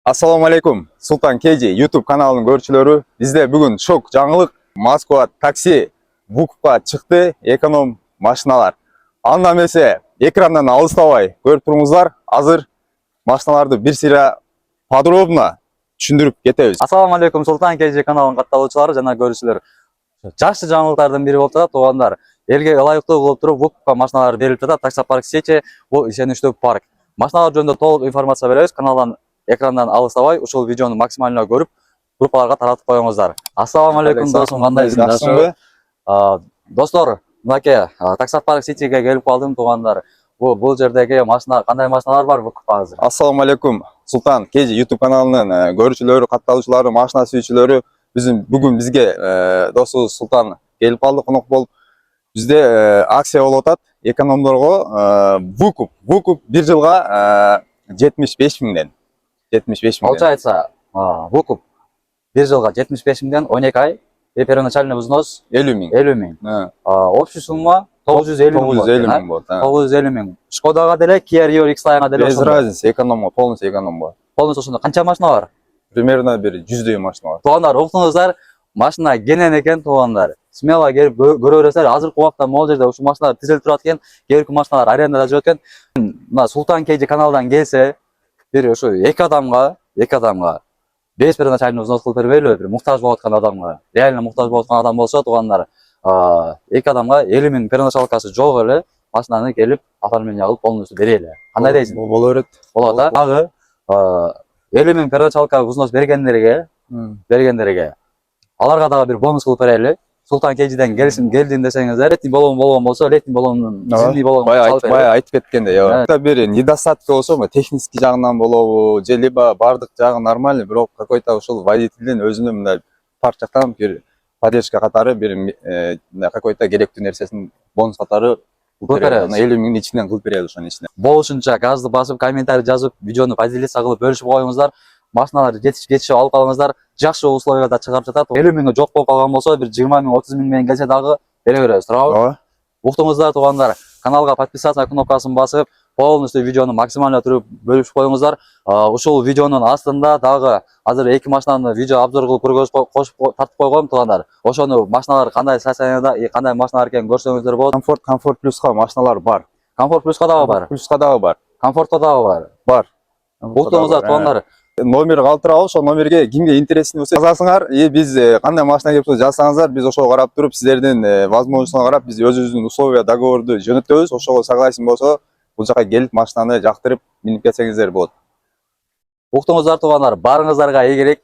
Assalamu alaikum. Sultan KG YouTube kanalının görüşçülері. Bizde bugün şok жаңылык. Moskva taksi Vukup'a çıktı. Ekonom maşinalar. Анда эмесе экрандан алыстабай көрүп туруңуздар. Азыр машиналарды бир сыйра подробно түшүндүрүп кетебиз. Assalamu alaikum Sultan KG kanalının катталуучулары жана көрүүчүлөр. Жакшы жаңылыктардын бири болуп жатат, туугандар. Элге ылайыктуу болуп туруп Vukup'a машиналар берилип жатат. Таксопарк сети бул ишеничтүү парк. Машиналар жөнүндө толук информация беребиз. Каналдан экрандан алыстабай ушул видеону максимально көрүп, группаларга таратып коюңуздар. Ассаламу алейкум досум, кандайсың? Жакшымбы? Достор, мынакей таксопарк ситиге келип калдым, туугандар. Бул жердеги машина, кандай машиналар бар Vukup'а азыр? Assalamu alaikum. Sultan KG YouTube kanalının görüşçülері, катталуучулары, машина сүйүүчүлөрү. Бүгүн бизге досубуз Султан келип калды, конок болуп. Бизде акция болуп атат. Экономдорго Vukup бир жылга 75 миңден. 75 миңден. Получается, Vukup бир жылга 75 миңден 12 ай, первоначальный взнос 50 миң. 50 миң. Общий сумма 950 миң болот. 950 миң. Шкодага деле, Kia Rio X-Line деле. Без разницы, экономго, полностью экономго. Полностью ошондо канча машина бар? Примерно бир 100 машина бар. Туугандар, уктуңуздар, машина кенен экен, туугандар. Смело келип көрө бересиздер. Азыркы убакта могул жерде ушул машиналар тизилип турат экен, кээинки машиналар арендада жүрөт экен. Мына Султан KG каналдан келсе, бир ошо эки адамга 5 первоначальный взнос кылып бербейлиби? Бир муктаж болуп аткан адамга, реально муктаж болуп аткан адам болсо, туугандар, эки адамга 50 миң первоначалкасы жок эле машинаны келип оформление кылып полностью берели. Кандай дейсиң? Боло берет. Болот, дагы 50 миң первоначалка взнос бергендерге аларга дагы бир бонус кылып берели. Султан KG'ден келдим десеңиздер, летний болгон болсо, летний болгондун зимний болгон бая айтып кеткенде, бир недостатки болсо, технический жагынан болобу, же либо бардык жагы нормальный, бирок какой-то ушул водительдин өзүнүн мындай парк жактан бир поддержка катары, бир какой-то керектүү нерсесин бонус катары кылып берели. 50 миңдин ичинен кылып берели ошонун ичинен. Болушунча газды басып, комментарий жазып, видеону поделиться кылып бөлүшүп коюңуздар. Машиналар жетишип алып калыңыздар. Жакшы условияда чыгарып жатат. 50 миңге жок болуп калган болсо, бир 20 миң, 30 миң менен келсе дагы бере беребиз, туурабы? Уктуңуздар, туугандар. Каналга подписаться кнопкасын басып, полностью видеону максимально түрүп бөлүшүп коюңуздар. Ушул видеонун астында дагы азыр эки машинаны видео обзор кылып кошуп тартып койгом, туугандар. Ошону машиналар кандай состояниеда, кандай машиналар экенин көрсөңүздөр болот. Комфорт плюска машиналар бар. Комфорт плюска дагы бар. Комфортко дагы бар. Уктуңуздар, туугандар. Номер калтырабыз, ошол номерге кимге интересный болсо жазасыңар. Биз кандай машина келип жазсаңыздар, биз ошого карап туруп, сиздердин возможностуна карап, биз өзүбүздүн условия, договорду жөнөтөбүз. Ошого согласен болсо, бул жака келип машинаны жактырып минип кетсеңиздер болот. Уктуңуздар, туугандар, барыңыздарга ийгилик.